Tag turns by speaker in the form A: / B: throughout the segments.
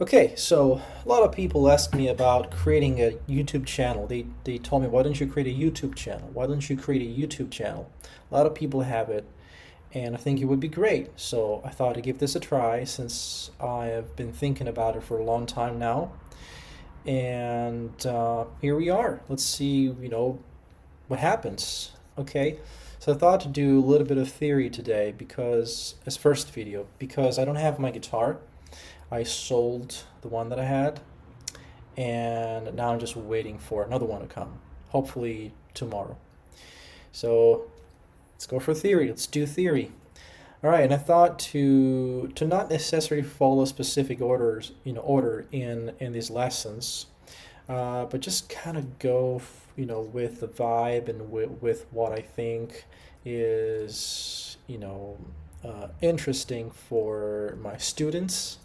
A: Okay, so a lot of people ask me about creating a YouTube channel. They told me, why don't you create a YouTube channel? Why don't you create a YouTube channel? A lot of people have it, and I think it would be great. So I thought I'd give this a try since I have been thinking about it for a long time now. And here we are. Let's see, what happens. Okay, so I thought to do a little bit of theory today because, as first video, because I don't have my guitar. I sold the one that I had, and now I'm just waiting for another one to come, hopefully tomorrow. So let's go for theory. Let's do theory. All right, and I thought to not necessarily follow specific order in these lessons, but just kind of go, with the vibe and with what I think is, interesting for my students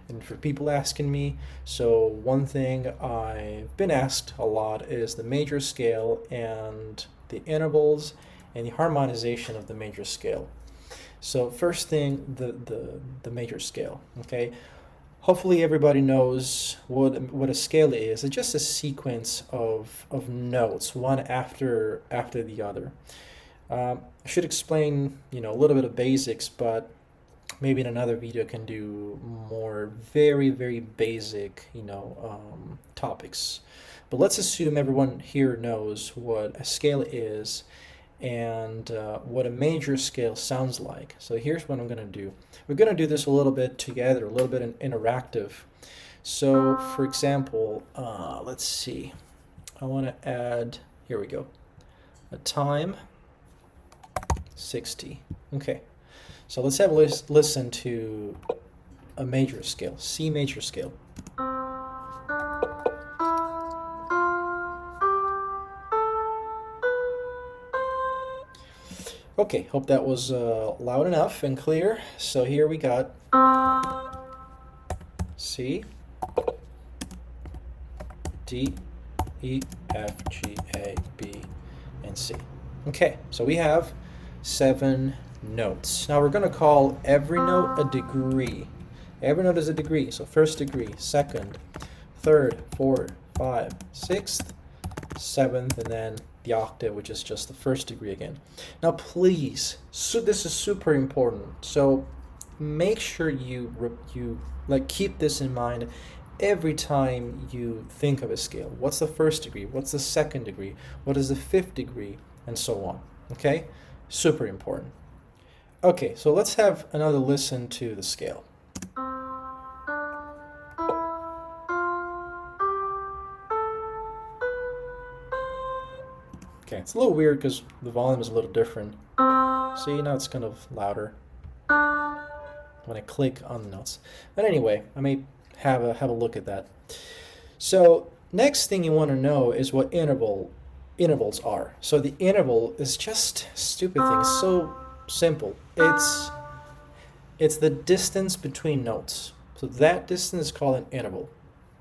A: and for people asking me. So one thing I've been asked a lot is the major scale and the intervals and the harmonization of the major scale. So first thing, the major scale. Okay, hopefully everybody knows what a scale is. It's just a sequence of notes, one after the other. I should explain, a little bit of basics, but maybe in another video can do more very basic, topics. But let's assume everyone here knows what a scale is and what a major scale sounds like. So here's what I'm going to do. We're going to do this a little bit together, a little bit interactive. So for example, let's see. I want to add, here we go, a time 60. Okay. So let's have a listen to a major scale, C major scale. Okay, hope that was loud enough and clear. So here we got C, D, E, F, G, A, B, and C. Okay, so we have 7 notes. Now we're going to call every note a degree. Every note is a degree. So first degree, second, third, fourth, 5, sixth, seventh, and then the octave, which is just the first degree again. Now please, so this is super important. So make sure you keep this in mind every time you think of a scale. What's the first degree? What's the second degree? What is the fifth degree? And so on. Okay? Super important. Okay, so let's have another listen to the scale. Okay, it's a little weird because the volume is a little different. See, now it's kind of louder when I click on the notes. But anyway, I may have a look at that. So next thing you want to know is what intervals are. So the interval is just a stupid thing. It's so simple. It's the distance between notes. So that distance is called an interval.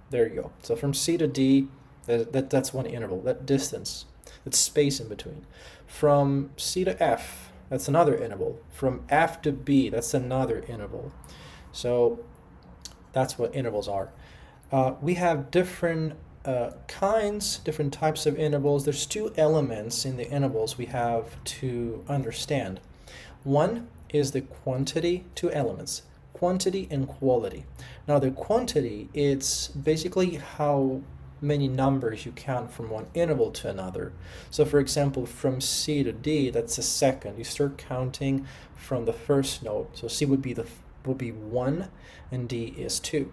A: There you go. So from C to D, that's one interval. That distance, that space in between. From C to F, that's another interval. From F to B, that's another interval. So that's what intervals are. We have different different types of intervals. There's 2 elements in the intervals we have to understand. One is the quantity, 2 elements, quantity and quality. Now the quantity, it's basically how many numbers you count from one interval to another. So for example, from C to D, that's a second. You start counting from the first note. So C would be 1 and D is 2.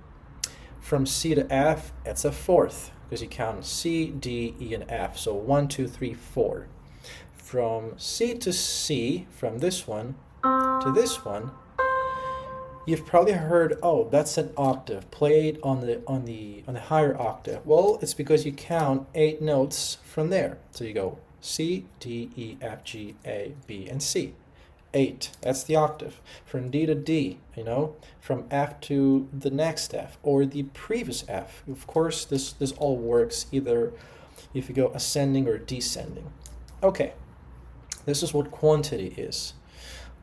A: From C to F, it's a fourth because you count C, D, E, and F. So 1, 2, 3, 4. From C to C, from this one to this one, you've probably heard, oh, that's an octave. Play it on the higher octave. Well, it's because you count 8 notes from there. So you go C, D, E, F, G, A, B, and C. 8. That's the octave. From D to D, from F to the next F or the previous F. Of course, this all works either if you go ascending or descending. Okay, this is what quantity is.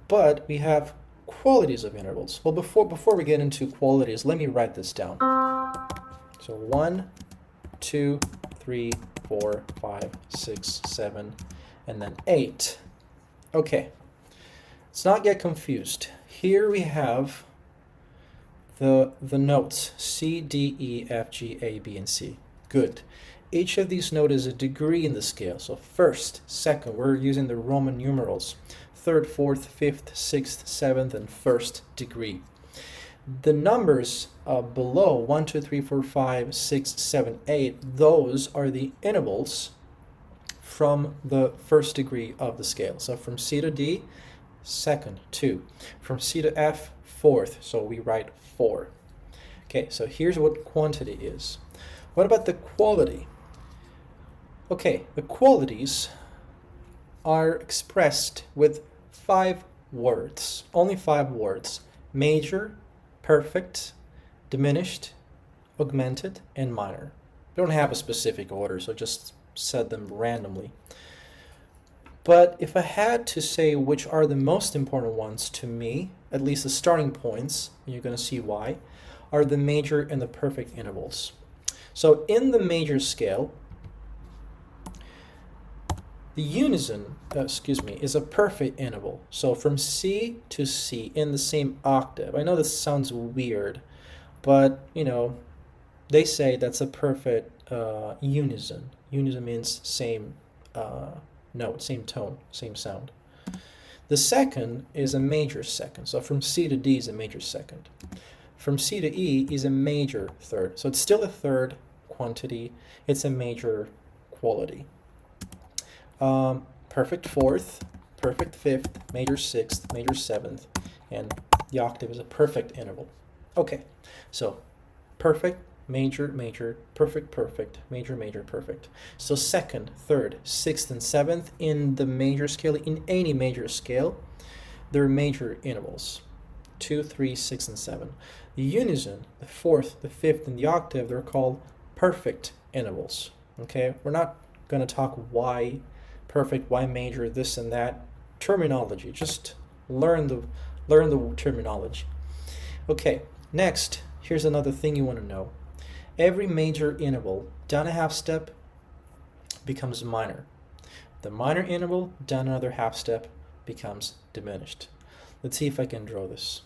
A: But we have qualities of intervals. Well, before we get into qualities, let me write this down. So 1, 2, 3, 4, 5, 6, 7, and then 8. Okay, let's not get confused. Here we have the notes C, D, E, F, G, A, B, and C. Good. Each of these notes is a degree in the scale. So first, second, we're using the Roman numerals. Third, fourth, fifth, sixth, seventh, and first degree. The numbers below 1, 2, 3, 4, 5, 6, 7, 8, those are the intervals from the first degree of the scale. So from C to D, second, 2. From C to F, fourth, so we write 4. Okay, so here's what quantity is. What about the quality? Okay, the qualities are expressed with 5 words, only 5 words: major, perfect, diminished, augmented, and minor. They don't have a specific order, so just set them randomly. But if I had to say which are the most important ones to me, at least the starting points, and you're going to see why, are the major and the perfect intervals. So in the major scale, the unison, is a perfect interval. So from C to C in the same octave. I know this sounds weird, but they say that's a perfect unison. Unison means same note, same tone, same sound. The second is a major second. So from C to D is a major second. From C to E is a major third. So it's still a third quantity. It's a major quality. Perfect fourth, perfect fifth, major sixth, major seventh, and the octave is a perfect interval. Okay, so perfect, major, major, perfect, perfect, major, major, perfect. So second, third, sixth, and seventh in the major scale, in any major scale, they're major intervals. 2, 3, 6, and 7. The unison, the fourth, the fifth, and the octave, they're called perfect intervals. Okay, we're not going to talk why perfect, why major, this and that terminology. Just learn the terminology. Okay, next, here's another thing you want to know. Every major interval down a half step becomes minor. The minor interval down another half step becomes diminished. Let's see if I can draw this.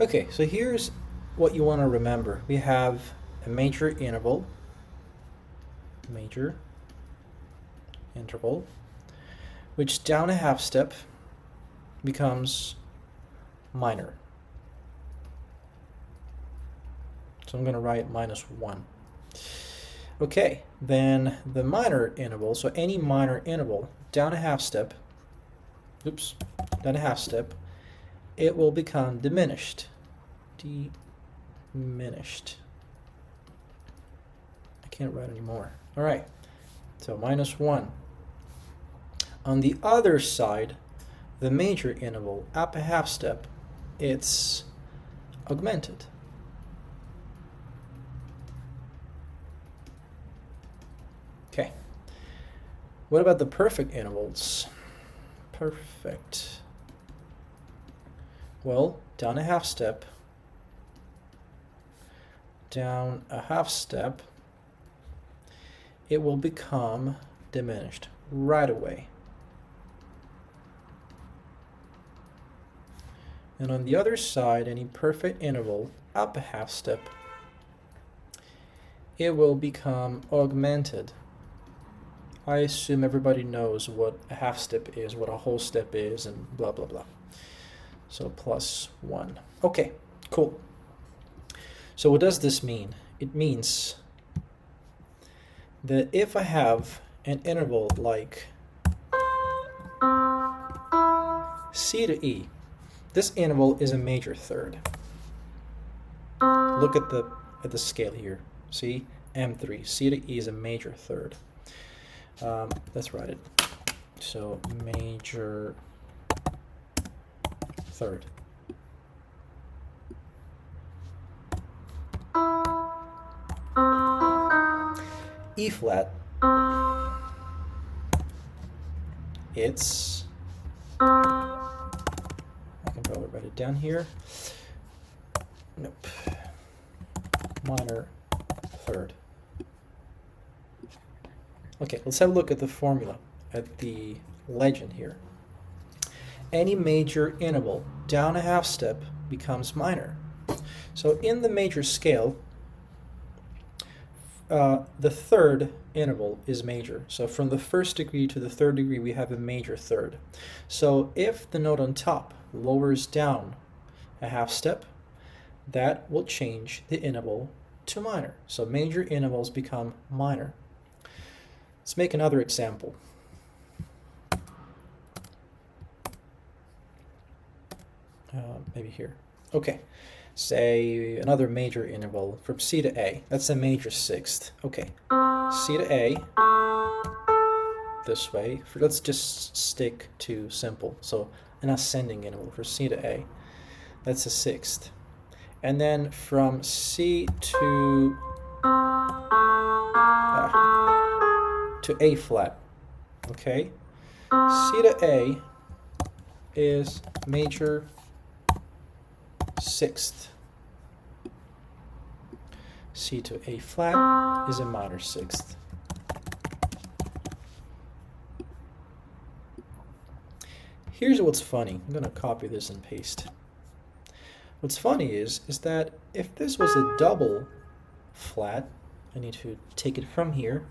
A: Okay, so here's what you want to remember. We have a major interval, which down a half step becomes minor. So I'm going to write -1. Okay, then the minor interval, so any minor interval down a half step, it will become diminished. Diminished. I can't write anymore. All right, so -1. On the other side, the major interval, up a half step, it's augmented. Okay. What about the perfect intervals? Perfect. Well, down a half step, it will become diminished right away. And on the other side, any perfect interval up a half step, it will become augmented. I assume everybody knows what a half step is, what a whole step is, and blah, blah, blah. So +1. Okay, cool. So what does this mean? It means that if I have an interval like C to E, this interval is a major third. Look at the scale here. See, M3. C to E is a major third. Let's write it. So major third. E flat. It's, I can probably write it down here. Nope. Minor third. Okay, let's have a look at the formula, at the legend here. Any major interval down a half step becomes minor. So in the major scale, the third interval is major. So from the first degree to the third degree, we have a major third. So if the note on top lowers down a half step, that will change the interval to minor. So major intervals become minor. Let's make another example. Maybe here. Okay, say another major interval from C to A. That's a major sixth. Okay, C to A, this way. Let's just stick to simple. So an ascending interval for C to A. That's a sixth. And then from C to A flat. Okay, C to A is major sixth. C to A flat is a minor sixth. Here's what's funny. I'm going to copy this and paste. What's funny is that if this was a double flat, I need to take it from here.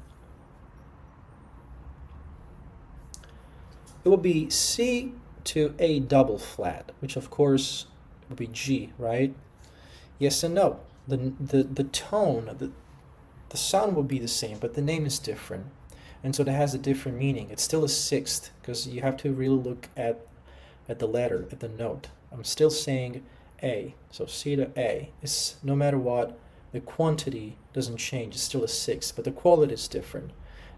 A: It would be C to A double flat, which of course would be G, right? Yes and no. The tone, the sound would be the same, but the name is different. And so that has a different meaning. It's still a sixth, because you have to really look at the letter, at the note. I'm still saying A. So C to A is, no matter what, the quantity doesn't change. It's still a sixth, but the quality is different.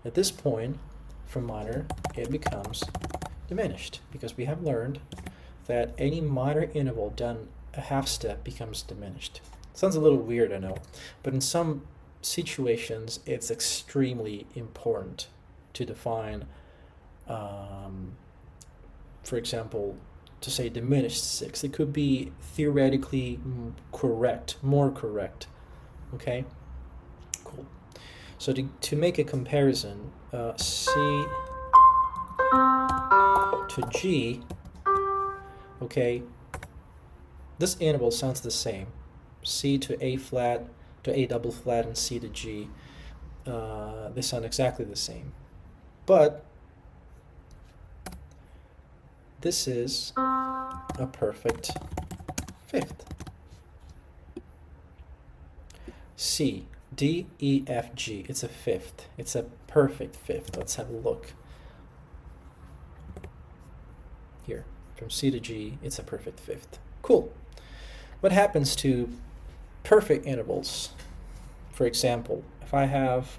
A: At this point, from minor, it becomes diminished, because we have learned that any minor interval done a half step becomes diminished. Sounds a little weird, I know, but in some situations it's extremely important to define, for example, to say diminished sixth. It could be theoretically correct, more correct. Okay, cool. So to make a comparison, C to G, okay, this interval sounds the same. C to A flat, to A double flat, and C to G, they sound exactly the same. But this is a perfect fifth. C, D, E, F, G, it's a fifth. It's a perfect fifth. Let's have a look. Here, from C to G, it's a perfect fifth. Cool. What happens to perfect intervals? For example, if I have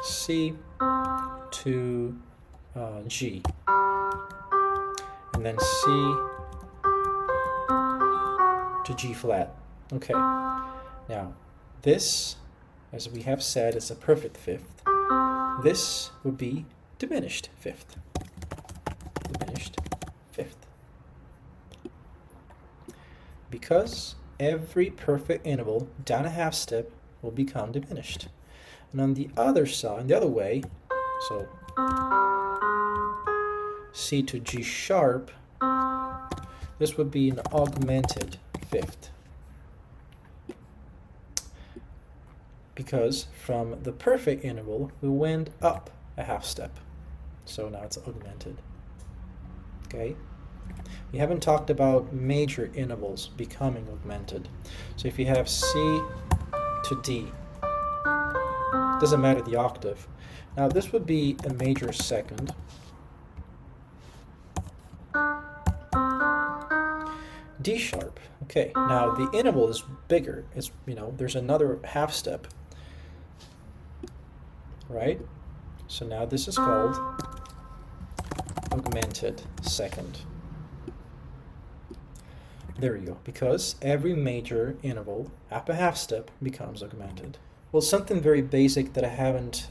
A: C to G, and then C to G flat. Okay, now this, as we have said, is a perfect fifth. This would be diminished fifth. Diminished fifth. Because every perfect interval down a half step will become diminished. And on the other side, the other way, so C to G sharp, this would be an augmented fifth. Because from the perfect interval, we went up a half step. So now it's augmented. Okay? We haven't talked about major intervals becoming augmented. So if you have C to D, doesn't matter the octave. Now this would be a major second. D sharp. Okay, now the interval is bigger. It's, there's another half step. Right? So now this is called augmented second. There we go, because every major interval up a half step becomes augmented. Well, something very basic that I haven't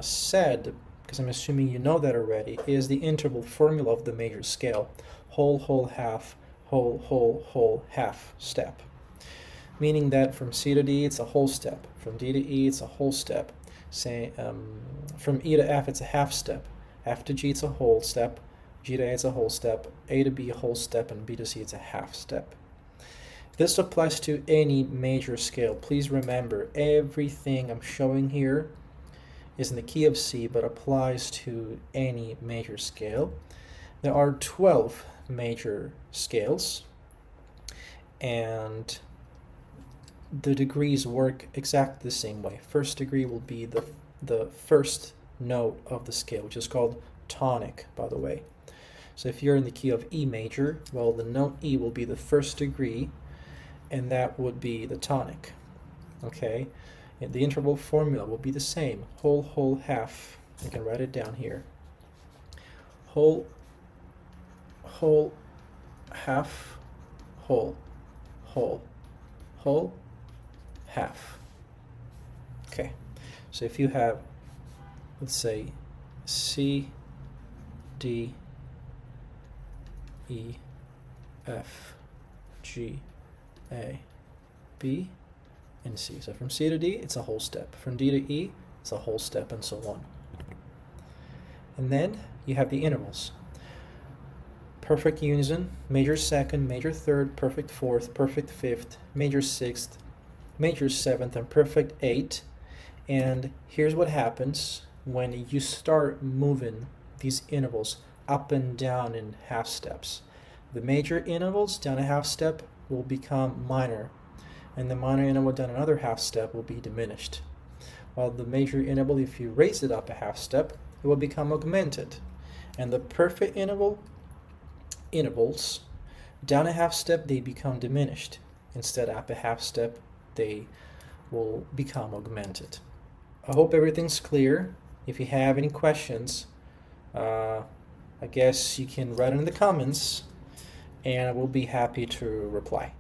A: said, because I'm assuming you know that already, is the interval formula of the major scale. Whole, whole, half, whole, whole, whole, half step. meaning that from C to D it's a whole step, from D to E it's a whole step. Say from E to F it's a half step, F to G it's a whole step, G to A it's a whole step, A to B a whole step, and B to C it's a half step. This applies to any major scale. Please remember, everything I'm showing here is in the key of C, but applies to any major scale. There are 12 major scales, and the degrees work exactly the same way. First degree will be the first note of the scale, which is called tonic, by the way. So if you're in the key of E major, well, the note E will be the first degree, and that would be the tonic. Okay, and the interval formula will be the same: whole, whole, half. I can write it down here. Whole, whole, half, whole, whole, whole, half. Okay, so if you have, let's say, C, D, E, F, G, A, B, and C. So from C to D, it's a whole step. From D to E, it's a whole step, and so on. And then you have the intervals. Perfect unison, major second, major third, perfect fourth, perfect fifth, major sixth, major seventh, and perfect eighth. And here's what happens when you start moving these intervals up and down in half steps. The major intervals down a half step will become minor, and the minor interval down another half step will be diminished. While the major interval, if you raise it up a half step, it will become augmented. And the perfect intervals down a half step, they become diminished. Instead, up a half step, they will become augmented. I hope everything's clear. If you have any questions, I guess you can write in the comments, and I will be happy to reply.